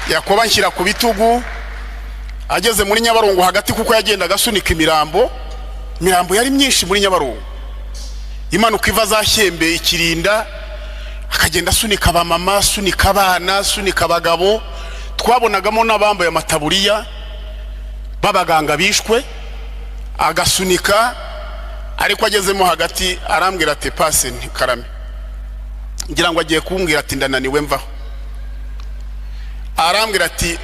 Yakobo anshyira ku bitugu, ageze muri Nyabarongo hagati kuko yagendaga asunika imirambo yari myinshi muri Nyabarongo, imanuka iva za Shyembe Ikirinda, akagenda asunika abamama, asunika abana, asunika abagabo. Twabonagamo n'abambaye amataburiya babaganga bishwe, agasunika. Ariko agezemo hagati arambwira ati pase Karame, ngira ngo agiye kumbwira ati ndananiwe mvaho. Arambwira ati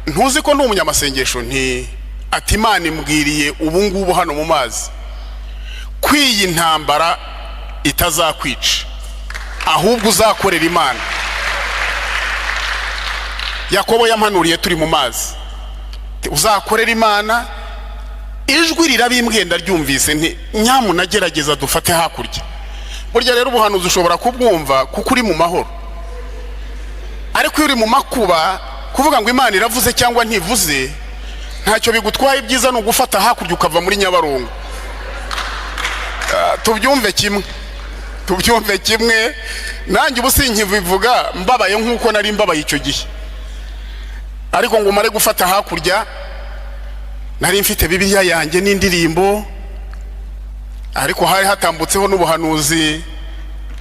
ntuzi ko ndi umunyamasengesho? Ati Imana imbwiriye ubu ngubu hano mu mazi kwiyi ntambara itazakwica, ahubwo uzakorera Imana. Yakobo yampanuriye turi mu mazi, uzakorera Imana. Ijwi rirabimbwiye ndaryumvise, nyamuna gerageza dufate hakurya. Burya rero ubuhanuzi ushobora kubwumva kuko uri mu mahoro, ariko iyo uri mu makuba kuvuga ngo Imana iravuze cyangwa ntivuze ntacyo bigutwaye. Ibyiza ni ugufata hakurya ukava muri Nyabarongo. Tubyumve kimwe. Nanjye ubu sinkibivuga mbabaye nk'uko nari mbabaye icyo gihe, ariko ngo umare gufata hakurya nari mfite Bibiliya yanjye n'indirimbo, ariko hari hatambutseho n'ubuhanuzi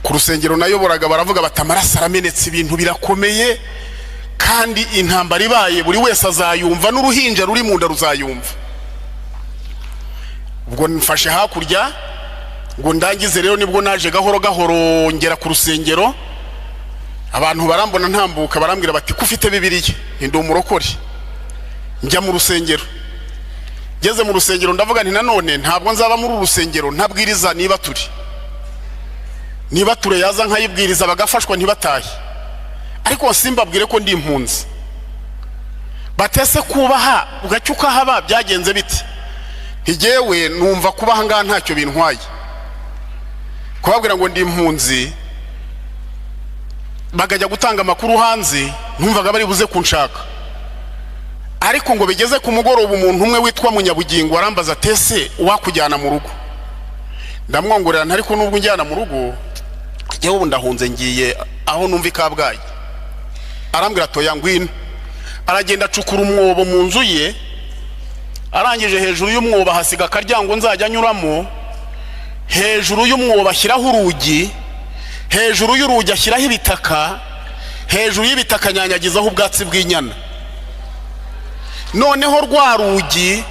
ku rusengero nayoboraga. Baravuga bati amaraso aramenetse, ibintu birakomeye, kandi intambara ibaye buri wese azayumva, n'uruhinja ruri mu nda ruzayumva. Ubwo nfashe hakurya ngo ndangize. Rero nibwo naje gahoro gahoro ngera ku rusengero. Abantu barambona ntambuka, barambwira bati ko ufite Bibiliya? Ndi umurokore. Njya mu rusengero, ngeze mu rusengero ndavuga nti nanone ntabwo nzaba muri urusengero ntabwiriza. Niba ture yaza nkayibwiriza bagafashwa ntibatahe, ariko simbabwire ko ndi impunzi. Batese kubaha ugacyuka haba byagenze biti? Ntigewe numva kubaha ngaha ntacyo bintwaye. Kubabwira ngo ndi impunzi bagajya gutanga amakuru hanze, numvaga bari buze kunshaka. Ariko ngo bigeze ku mugoroba umuntu umwe witwa Munyabugingo arambaza tese wakujyana mu rugo. Ndamwongorera ntari ko nubwo njyana mu rugo, jewe ubu ndahunze ngiye aho numva Kabgayi. Arambwira toya ngwino. Aragenda acukura umwobo mu nzu ye, arangije hejuru y'umwobo hasiga akaryango nzajya nyuramo. Hejuru y'umwobo ashyiraho urugi, hejuru y'urugi ashyiraho ibitaka, hejuru y'ibitaka nyanyagizaho ubwatsi bw'inyana. Noneho rwa rugi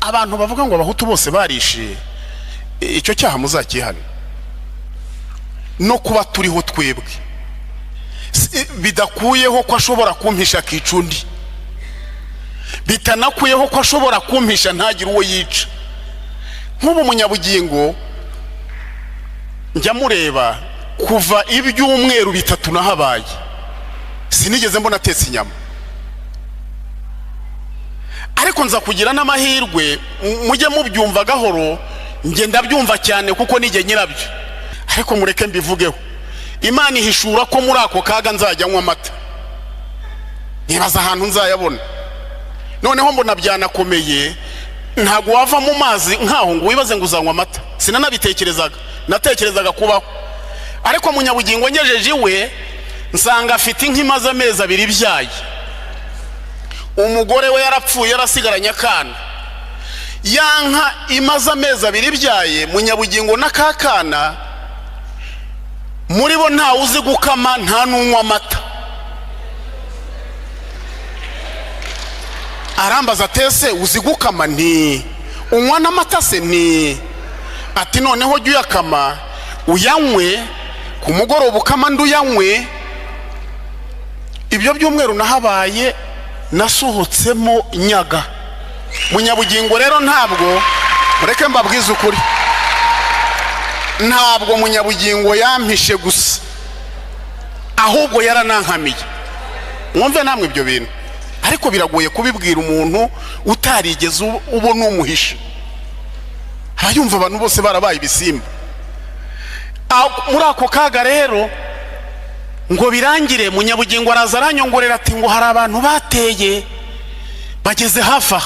abantu bavuga ngo abahutu bose barishe, icyo cyaha muzakihana. No kuba turiho twebwe bidakuyeho ko ashobora kumpisha kicundi, bitanakuyeho ko ashobora kumpisha ntagire uwo yica. Nk'ubu Munyabugingo njya mureba kuva ibyumweru 3 nahabaye, sinigeze mbona atetse inyama. Ariko nza kugira n'amahirwe, mujye mubyumva gahoro, nge ndabyumva cyane kuko nige nyirabyo. Ariko mureke mbivugeho, Imana ihishura ko muri ako kaga nzajya nywa amata. Nibaza ahantu nzayabona. Noneho mbona byanakomeye, ntago wava mu mazi nkaho ngo wibaze ngo uzanywa amata. Sinanabitekerezaga, natekerezaga kubaho. Ariko Munyabugingo ngejeje iwe nsanga afite inkimaza amezi 2 ibyaye. Umugore we yarapfuye yarasigaranye akana. Yanka imaza amezi 2 ibyaye, Munyabugingo n'akakana muri bo nta uzi gukama nta nunywa amata. Arambaza tese uzi gukama? Nti unywa n'amata se? Ni ati noneho jya uyakama uyanywe ku mugoroba ukama nduyanywe. Ibyo byumweru nahabaye nasohotsemo nyaga. Munyabugingo rero ntabwo, mureke mbabwize ukuri, ntabwo Munyabugingo yampishe gusa, ahubwo yaranankamiye. Mwumve namwe ibyo bintu. Ariko biragoye kubibwira umuntu utarigeze ubona umuhisha. Hayumva abantu bose barabaye ibisimba. Muri ako kaga rero ngo birangire, Munyabugingo araza aranyongorera ati ngo hari abantu bateye bageze hafa,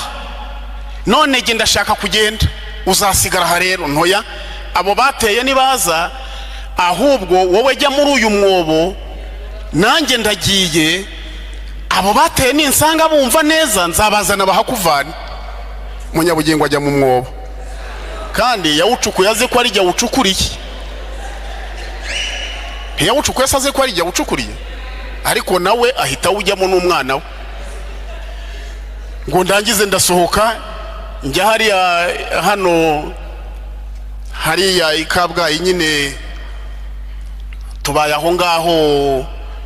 none ge ndashaka kugenda, uzasigara aha rero. Ntoya, abo bateye nibaza, ahubwo wowe jya muri uyu mwobo, nanjye ndagiye abo bateye ninsanga bumva neza nzabazana bahakuvana. Munyabugingo ajya mu mwobo kandi yawucukuye aze ko ari jya wucukuriye. Ntiyawucukuye asaze ko ari jya wucukuriye, ariko nawe ahita ujyamo n'umwana we. Ngo ndangize ndasohoka njya hariya ikabwayi nyine tubaye aho ngaho.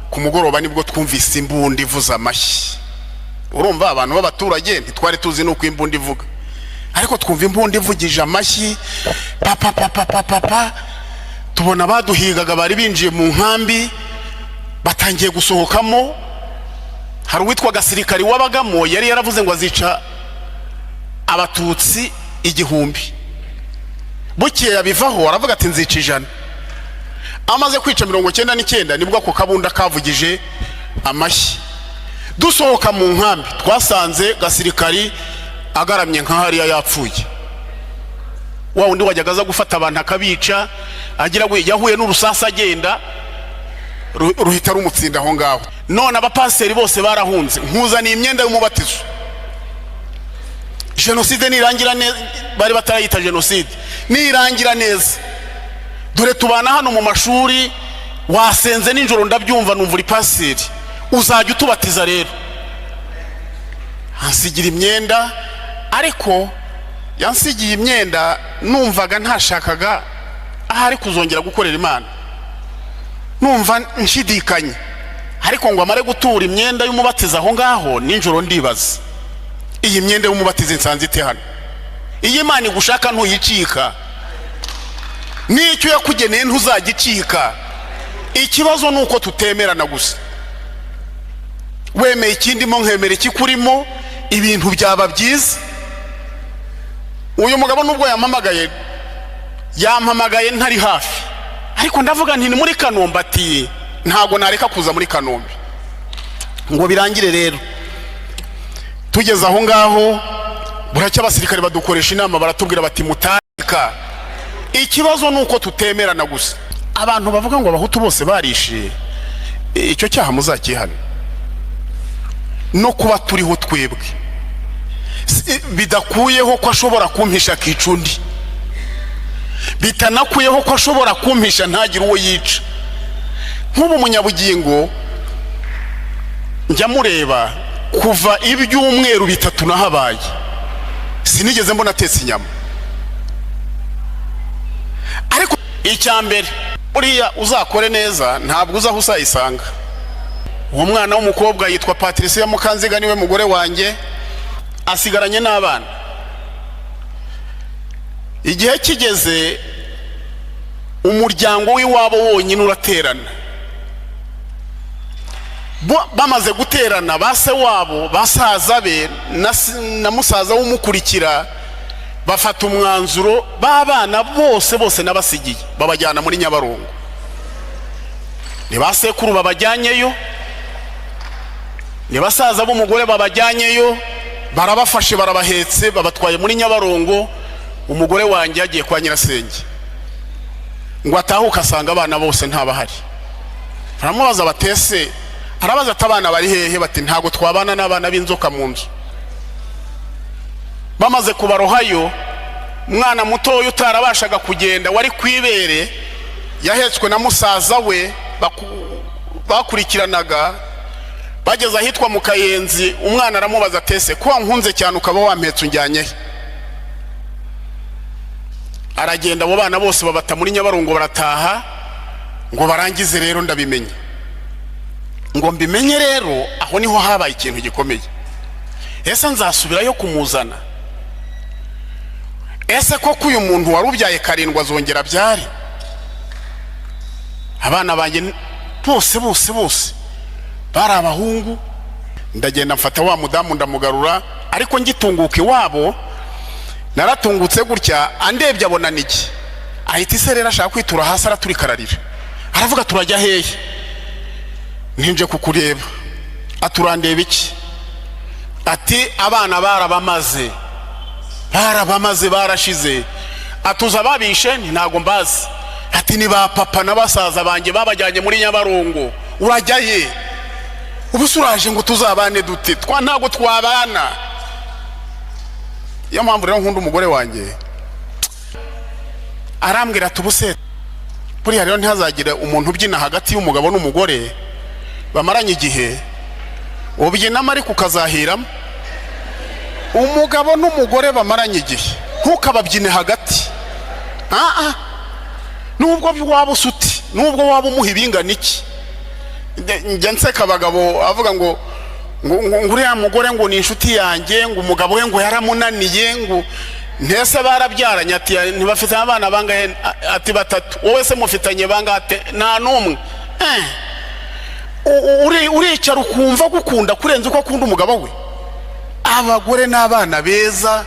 Ku mugoroba nibwo twumvise imbunda ivuza amashyi. Urumva abantu b'abaturage ntitwari tuzi nuko imbunda ivuga, ariko twumva imbunda ivugije amashyi papa. Tubona baduhigaga bari binjiye mu nkambi batangiye gusohokamo. Hari uwitwa gasirikari wabagamo yari yaravuze ngo azica abatutsi 1000. Bukeye yabivaho aravuga ati nzica 100. Amaze kwica 99 nibwo ako kabunda kavugije amashyi. Dusohoka mu nkambi twasanze gasirikari agaramye nka hariya yapfuye. Wa undi wajyaga aza gufata abantu akabica, agira we yahuye n'urusasa agenda ruhita rumutsinda aho ngaho. None abapasiteri bose barahunze, nkuzaniye imyenda y'umubatizo. Jenoside nirangira neza, bari batarayita jenoside, nirangira neza. Dore tubana hano mu mashuri, wasenze ninjoro ndabyumva numva uri pasiteri, uzajya utubatiza rero. Ansigira imyenda, ariko yansigiye imyenda numvaga ntashakaga ahari kuzongera gukorera Imana. Numva nshidikanye, ariko ngo amare gutura imyenda y'umubatiza aho ngaho ninjoro ndibaza, iyi myenda y'umubatiza nsanze ite hano? Iyi Imana igushaka ntuyicika, n'icyo yakugeneye ntuzagicika. Ikibazo nuko tutemerana gusa. Wemeye ikindimo nkemera ikikurimo, ibintu byaba byiza. Uyu mugabo nubwo yampamagaye ntari hafi, ariko ndavuga nti ni muri Kanombe. Ati ntago nareka kuza muri Kanombe. Ngo birangire rero tugeze aho ngaho, buracya abasirikare badukoresha inama baratubwira bati mutarika. Ikibazo nuko tutemerana gusa. Abantu bavuga ngo abahutu bose barishe, icyo cyaha muzakihana. No kuba turiho twebwe bidakuyeho ko ashobora kumpisha kicundi, bitanakuyeho ko ashobora kumpisha ntagire uwo yica. Nk'ubu Munyabugingo njya mureba kuva ibyumweru 3 nahabaye, sinigeze mbona atetse inyama. Ariko icyambere uriya uzakore neza ntabwo uzaho usayisanga. Uwo mwana w'umukobwa yitwa Patricia Mukanziga, niwe mugore wanjye, asigaranye n'abana. Igihe kigeze umuryango w'iwabo wonyine uraterana. Bamaze guterana, base wabo basaza be na musaza w'umukurikira bafata umwanzuro, babana bose nabasigiye babajyana muri Nyabarongo. Ni basekuru babajyanyeyo, ni basaza b'umugore babajyanyeyo, barabafashe barabahetse babatwaye muri Nyabarongo. Umugore wanjye yagiye kwa nyirasenge ngo atahuka asanga abana bose ntabahari. Aramubaza batese, arabaza ati abana bari hehe? Bati ntago twabana n'abana b'inzoka mu nzu. Bamaze kubarohayo, mwana mutoyo utarabashaga kugenda wari kwibere yahetswe na musaza we bakurikiranaga. Bageze ahitwa mu Kayenzi, umwana aramubaza atese ko nkunze cyane ukaba wampetse unjyanye he? Aragenda, abo bana bose babata muri Nyabarongo barataha. Ngo barangize rero ndabimenye. Ngo mbimenye rero aho niho habaye ikintu gikomeye. Ese nzasubirayo kumuzana? Ese koko uyu muntu warubyaye 7 azongera byari? Abana banjye bose bari abahungu. Ndagenda mfata wa mudamu ndamugarura, ariko ngitunguka iwabo naratungutse gutya, andebye abona niki. Ahita iserera ashaka kwitura hasi araturikararira. Aravuga turajya hehe? Ntinje kukureba. Aturandeba iki? Ati abana barabamaze barashize. Atuza babishe ntago mbazi. Ati ni ba papa n'abasaza banjye babajyanye muri Nyabarongo. Urajya he? ubu suraje ngo tuzabane dute, ntago twabana. Iyo mpamvu rero nkunda umugore wanjye, arambwira ati ubuse buriya rero ntihazagire umuntu ubyina hagati y'umugabo n'umugore bamaranye igihe, ubyinamo ariko ukazahiramo. Umugabo n'umugore bamaranye igihe ntukababyine hagati. Nubwo waba usuti, nubwo waba umuha ibingana iki. Njya nseka abagabo avuga ngo uriya mugore ngo ni inshuti yanjye, ngo umugabo we ngo yaramunaniye, ngo ntese barabyaranye. Ati ntibafite abana bangahe? Ati 3. Wowe se mufitanye bangahe? Nta n'umwe. Uricara ukumva gukunda kurenza uko akunda umugabo we. Abagore n'abana beza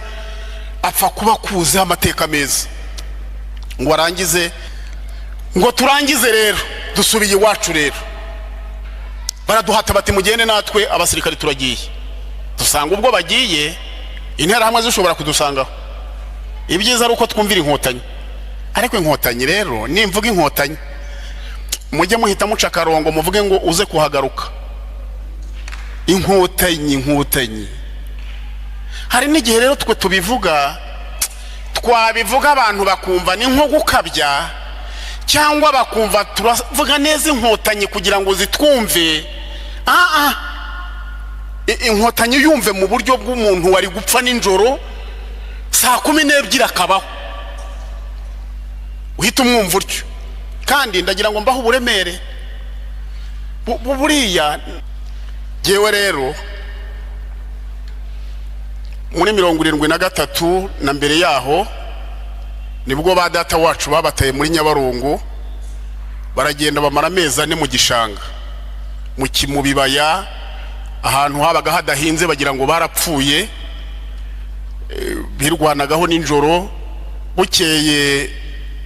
apfa kuba kuzi amateka meza. Ngo arangize, ngo turangize rero dusubiye iwacu rero. Baraduhata bati mugende natwe abasirikare turagiye. Dusanga ubwo bagiye intera hamwe zishobora kudusangaho. Ibyiza ari uko twumvira inkotanyi. Ariko inkotanyi rero nimvuga inkotanyi, mujye muhita muca karongo muvuge ngo uze kuhagaruka. Inkotanyi. Hari n'igihe rero twe tubivuga, twabivuga abantu bakumva ni nko gukabya, cyangwa bakumva turavuga neza inkotanyi kugira ngo zitwumve. Inkotanyi yumve mu buryo bw'umuntu wari gupfa n'injoro saa 12 akabaho, uhita umwumva utyo. Kandi ndagira ngo mbaho uburemere buriya. Jewe rero muri 73 na mbere yaho nibwo ba data wacu babataye muri Nyabarongo, baragenda bamara amezi 4 mu gishanga, mu bibaya, ahantu habaga hadahinze bagira ngo barapfuye. Birwanagaho n'injoro. Bukeye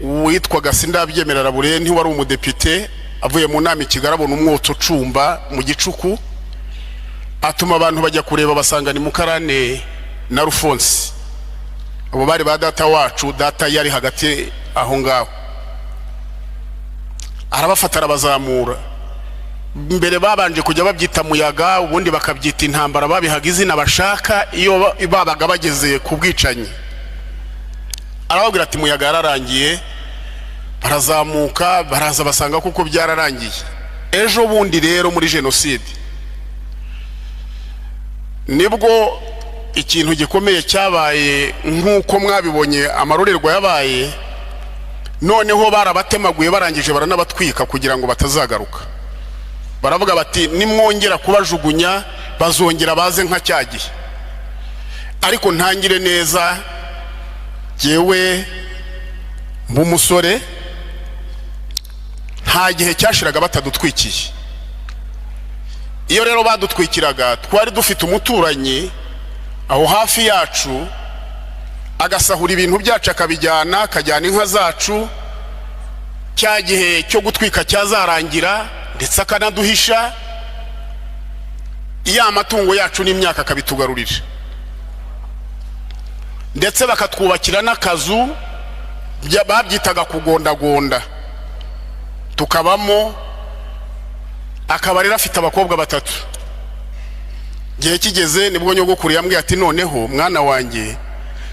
witwaga Sindabyemerera Burenti wari umudepite avuye mu nama ikigarabona umwotso ucumba mu gicuku, atuma abantu bajya kureba basanga ni Mukarane na Rufonsi. Abo bari ba data wacu, data yari hagati aho ngaho. Arabafata arabazamura. Mbere babanje kujya babyita muyaga, ubundi bakabyita intambara, babihaga izina bashaka iyo babaga bageze ku bwicanyi. Arababwira ati muyaga yararangiye. Barazamuka baraza basanga kuko byararangiye. Ejo bundi rero muri jenoside nibwo ikintu gikomeye cyabaye, nk'uko mwabibonye amarorerwa yabaye. Noneho barabatemaguye barangije baranabatwika kugira ngo batazagaruka. Baravuga bati nimwongera kubajugunya bazongera baze nka cyagihe. Ariko ntangire neza, jewe mumusore nta gihe cyashiraga batadutwikiye. Iyo rero badutwikiraga twari dufite umuturanyi aho hafi yacu, agasahura ibintu byacu akabijyana, akajyana inka zacu. Cya gihe cyo gutwika cyazarangira ndetse akanaduhisha iya matungo yacu n'imyaka akabitugarurira, ndetse bakatwubakira n'akazu babyitaga kugondagonda tukabamo. Akaba rero afite abakobwa 3. Gihe kigeze nibwo nyogokuru yambwiye ati noneho mwana wanjye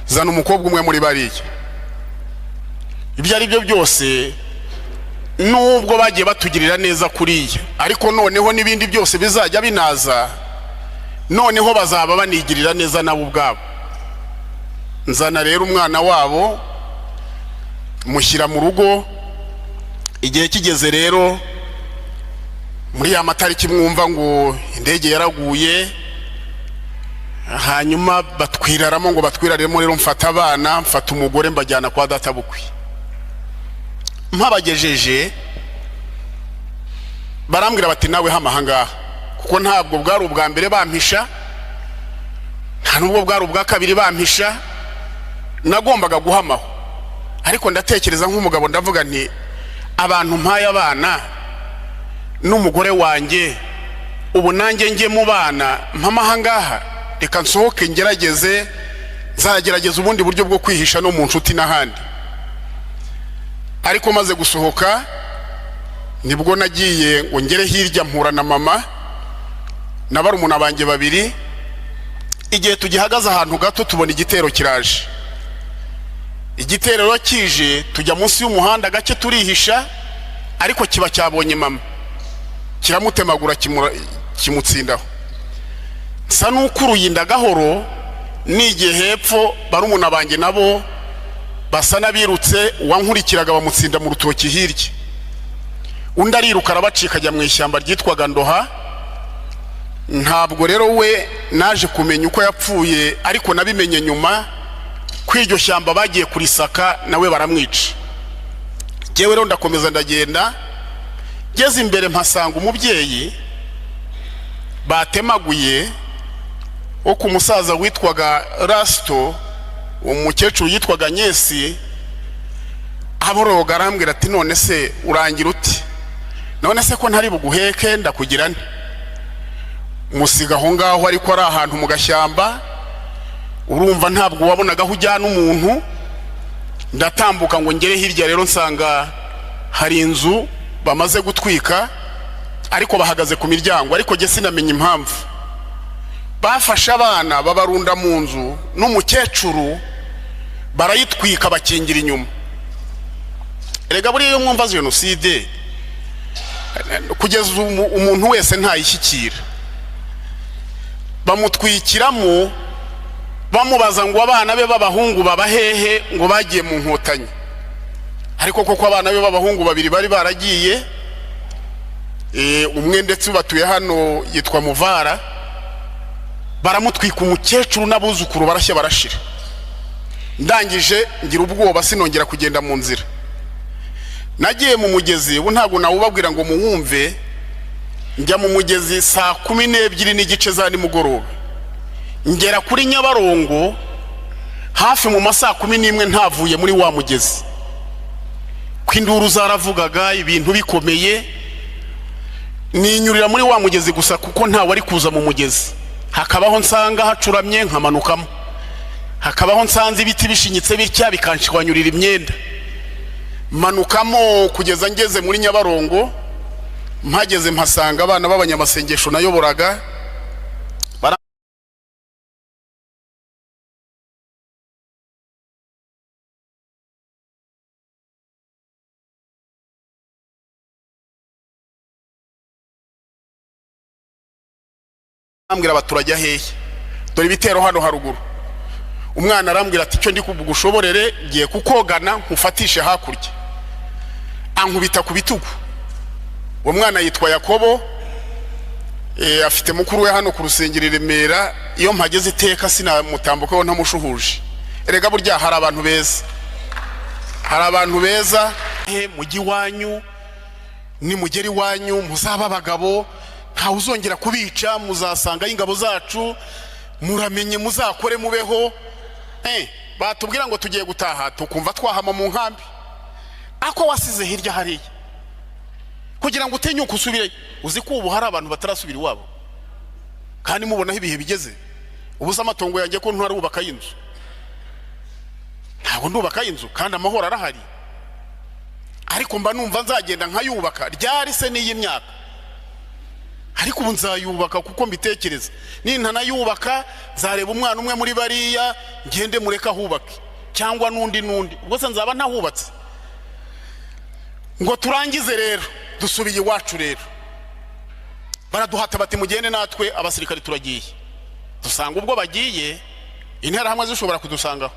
zana umukobwa umwe muri bariya. Ibyo ari byo byose nubwo bagiye batugirira neza kuriya, ariko noneho nibindi byose bizajya binaza, noneho bazaba banigirira neza nabo ubwabo. Nzana rero umwana wabo mushyira mu rugo. Igihe kigeze rero muri ya matariki mwumva ngo indege yaraguye, hanyuma batwiraramo ngo batwiraremo. Rero mfata abana, mfata umugore mbajyana kwa data bukwi. Mpabagejeje barambwira bati nawe hamahangaha, kuko ntabwo bwari ubwa mbere bampisha, nta nubwo bwari ubwa kabiri bampisha. Nagombaga guhamaho. Ariko ndatekereza nk'umugabo ndavuga nti abantu mpaye abana n'umugore wanjye, ubu nanjye nge mu bana mpamahangaha, reka nsohoke ngerageze, nzagerageza ubundi buryo bwo kwihisha no mu nshuti n'ahandi. Ariko maze gusohoka nibwo nagiye ngo ngere hirya mpura na mama. na barumuna banjye babiri. Igihe tugihagaze ahantu gato tubona igitero kiraje. Igitero kije tujya munsi y'umuhanda gake turihisha, ariko kiba cyabonye mama kiramutemagura kimutsindaho. Nsa n'ukuruye inda gahoro, n'igihe hepfo barumuna banjye nabo basa n'abirutse, uwankurikiraga bamutsinda mu rutoki hirya. Undi ariruka arabacika ajya mu ishyamba ryitwaga Ndoha. Ntabwo rero we naje kumenya uko yapfuye, ariko nabimenye nyuma kw'iryo shyamba bagiye kurisaka nawe baramwica. Jewe rero ndakomeza ndagenda, ngeze imbere mpasanga umubyeyi batemaguye wo ku musaza witwaga Rasto, umukecuru yitwaga Nyesi. Aboroga arambwira ati none se urangira uti? None se ko ntari buguheke ndakugira nte? Musiga aho ngaho, ariko ari ahantu mu gashyamba, urumva ntabwo wabonaga aho ujyana umuntu. Ndatambuka ngo ngere hirya, rero nsanga hari inzu bamaze gutwika, ariko bahagaze ku miryango, ariko jye sinamenye impamvu. Bafashe abana babarunda mu nzu n'umukecuru barayitwika bakingira inyuma. Erega buriya iyo mwumva jenoside, kugeza umuntu wese ntayishyikira. Bamutwikiramo bamubaza ngo abana be b'abahungu baba hehe, ngo bagiye mu Nkotanyi. Ariko koko abana be b'abahungu babiri bari baragiye, umwe ndetse batuye hano yitwa Muvara. Baramutwika umukecuru n'abuzukuru barashya barashira. Ndangije ngira ubwoba sinongera kugenda mu nzira. Nagiye mu mugezi, ubu ntabwo nawubabwira ngo muwumve. Njya mu mugezi saa 12 n'igice za nimugoroba. Ngera kuri Nyabarongo hafi mu masaa 11 ntavuye muri wa mugezi. Kw'induru zaravugaga ibintu bikomeye. Ninyurira muri wa mugezi gusa kuko nta wari kuza mu mugezi. Hakabaho nsanga hacuramye nkamanukamo. Hakabaho nsanze ibiti bishinyitse bitya bikanshwanyurira imyenda. Manukamo kugeza ngeze muri Nyabarongo. Mpageze mpasanga abana b'abanyamasengesho nayoboraga ambwira abaturage hehe, dore ibitero hano haruguru. Umwana arambwira ati cyo ndi kubugushoborere, giye kukogana nkufatishe hakurya. Ankubita ku bitugu. Uwo mwana yitwa Yakobo, afite mukuru we hano ku rusengero i Remera. Iyo mpageze iteka sinamutambukaho ntamushuhuje. Erega burya hari abantu beza, hari abantu beza. Mugi wanyu ni mugeri wanyu muzaba abagabo, nta uzongera kubica, muzasanga ingabo zacu, muramenye muzakore mubeho. Batubwira ngo tugiye gutaha, tukumva twahama mu nkambi. Ako wasize hirya hariya kugira ngo utinyuke usubire. Uzi ko ubu hari abantu batarasubira iwabo, kandi mubona ibihe bigeze. Ubusa amatongo yanjye ko ntwari ubaka inzu, ntabwo ndubaka inzu kandi amahoro arahari. Ariko mba numva nzagenda nkayubaka. Ryari se n'iyi myaka? Ariko ubu nzayubaka kuko mbitekereza. Nintanayubaka nzareba umwana umwe muri bariya ngende mureka hubake, cyangwa nundi. Ubwo se nzaba ntahubatse. Ngo turangize rero dusubiye iwacu. Rero baraduhata bati mugende natwe. Abasirikari turagiye. Dusanga ubwo bagiye intera hamwe zishobora kudusangaho.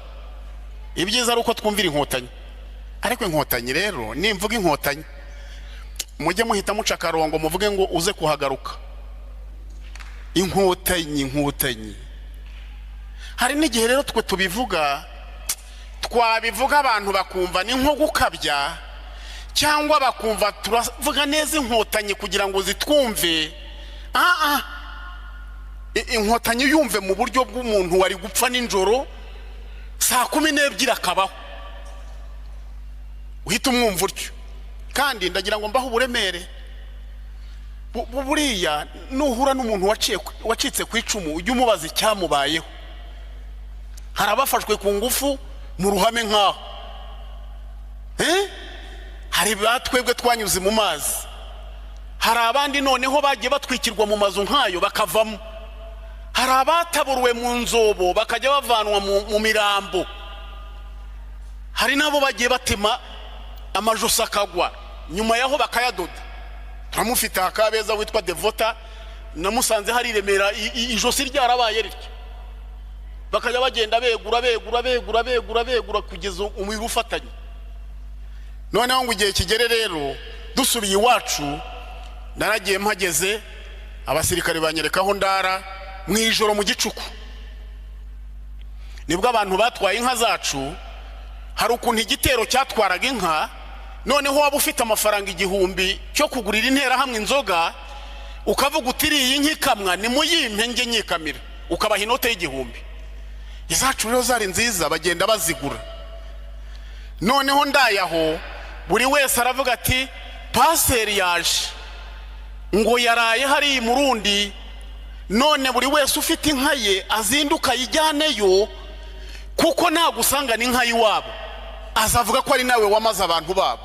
Ibyiza ari uko twumvira Inkotanyi. Ariko Inkotanyi rero, nimvuga Inkotanyi mujye muhita muca akarongo muvuge ngo uze kuhagaruka. Inkotanyi. Hari n'igihe rero twe tubivuga, twabivuga abantu bakumva ni nko gukabya, cyangwa bakumva turavuga neza Inkotanyi kugira ngo zitwumve. Inkotanyi yumve mu buryo bw'umuntu wari gupfa ninjoro saa 12 akabaho, uhita umwumva utyo. Kandi ndagira ngo mbaho uburemere. Buriya nuhura n'umuntu wacitse ku icumu, ujye umubaza icyamubayeho. Hari abafashwe ku ngufu mu ruhame nkaho, hari batwebwe twanyuze mu mazi, hari abandi noneho bagiye batwikirwa mu mazu nk'ayo bakavamo, hari abataburuwe mu nzobo bakajya bavanwa mu mirambo, hari nabo bagiye batema amajosi akagwa nyuma yaho bakayadoda. Turamufite akabeza witwa Devota, namusanze hari Remera ijosi ryarabaye rityo, bakajya bagenda begura kugeza umubiri ufatanye. Noneho ngo igihe kigere rero dusubiye iwacu, naragiye mpageze abasirikare banyerekaho ndara mu ijoro mu gicuku. Nibwo abantu batwaye inka zacu, hari ukuntu igitero cyatwaraga inka, noneho waba ufite amafaranga 1000 cyo kugurira intera hamwe inzoga, ukavuga utiri iyi nkikamwa ni muyimpe nge nyikamira, ukabaha inote y'1000. Izacu rero zari nziza, bagenda bazigura. Noneho ndayaho buri wese aravuga ati paseri yaje ngo yaraye hari murundi, none buri wese ufite inka ye azinduka yijyaneyo, kuko nagusanga ni inka yiwabo azavuga ko ari nawe wamaze abantu babo.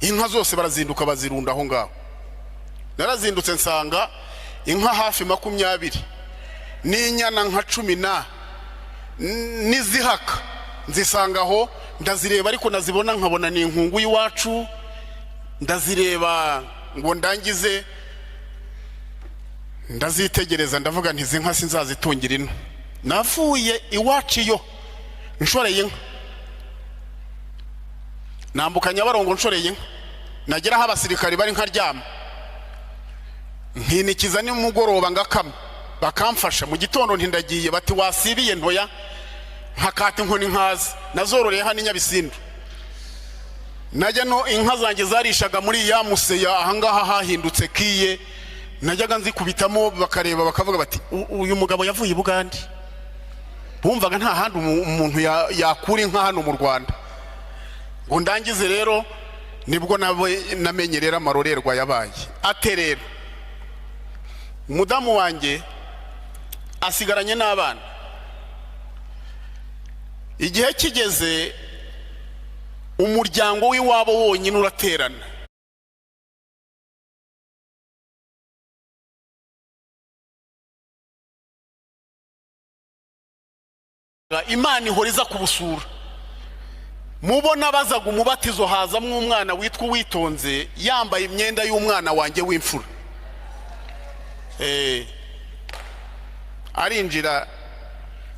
Inka zose barazinduka bazirunda aho ngaho. Narazindutse nsanga inka hafi 20 n'inyana nka 10 n'izihaka nzisangaho, ndazireba ariko nazibona nkabona ni inkungu y'iwacu, ndazireba ngo ndangize ndazitegereza, ndavuga nti izi nka sinzazitungira ino. Navuye iwacu yo nshoreye inka, nambuka Nyabarongo nshoreye inka, nagera aho abasirikari bari nkaryama, nkinikiza nimugoroba ngakama bakamfasha. Mu gitondo ntindagiye, bati wasibiye ntoya, nkakata inkoni nkaza, nazororeye hano Nyabisindu. Najya no inka zanjye zarishaga muri ya museya ahangaha hahindutse kiye, najyaga nzikubitamo bakareba bakavuga bati uyu mugabo yavuye i Bugande. Bumvaga nta handi umuntu yakura inka hano mu Rwanda. Ngo ndangize rero nibwo namenye rero amarorerwa yabaye. Ate rero umudamu wanjye asigaranye n'abana, igihe kigeze umuryango w'iwabo wonyine uraterana. Imana ihoriza kubusura, mubona bazaga umubatizo hazamwe umwana witwa Uwitonze yambaye imyenda y'umwana wanjye w'imfura. Arinjira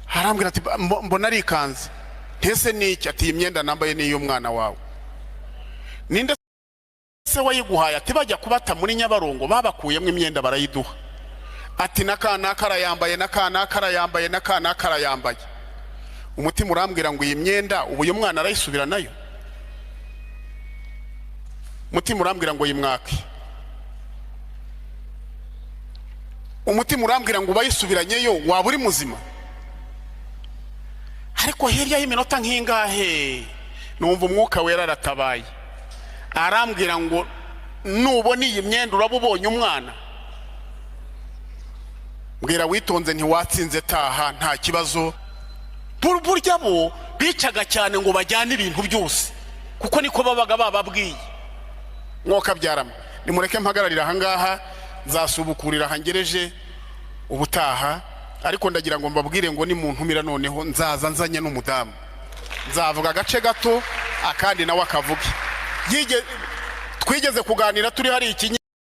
harambwira ati mbona arikanze, ntese niki? Ati imyenda nambaye ni y'umwana wawe. Ninde se wayiguhaye? Ati bajya kubata muri Nyabarongo babakuyemo imyenda barayiduha. Ati nakana karayambaye, nakana karayambaye, nakana karayambaye. Umutima urambwira ngo iyi myenda ubu uyu mwana arayisubira nayo. Umutima urambwira ngo yimwake. Umutima urambwira ngo bayisubiranyeyo waba uri muzima. Ariko hirya y'iminota nk'ingahe numva umwuka wera aratabaye, arambwira ngo nubona iyi myenda urabubonye umwana. Mbwira Witonze ntiwatsinze, taha nta kibazo. Burya bo bicaga cyane ngo bajyane ibintu byose, kuko niko babaga bababwiye. Mwoka byarama nimureke mpagararira ahangaha, nzasubukurira hangereje ubutaha. Ariko ndagira ngo mbabwire ngo ni muntumira noneho nzaza nzanye n'umudamu, nzavuga agace gato akandi nawe akavuge. Twigeze kuganira turi hari ikinye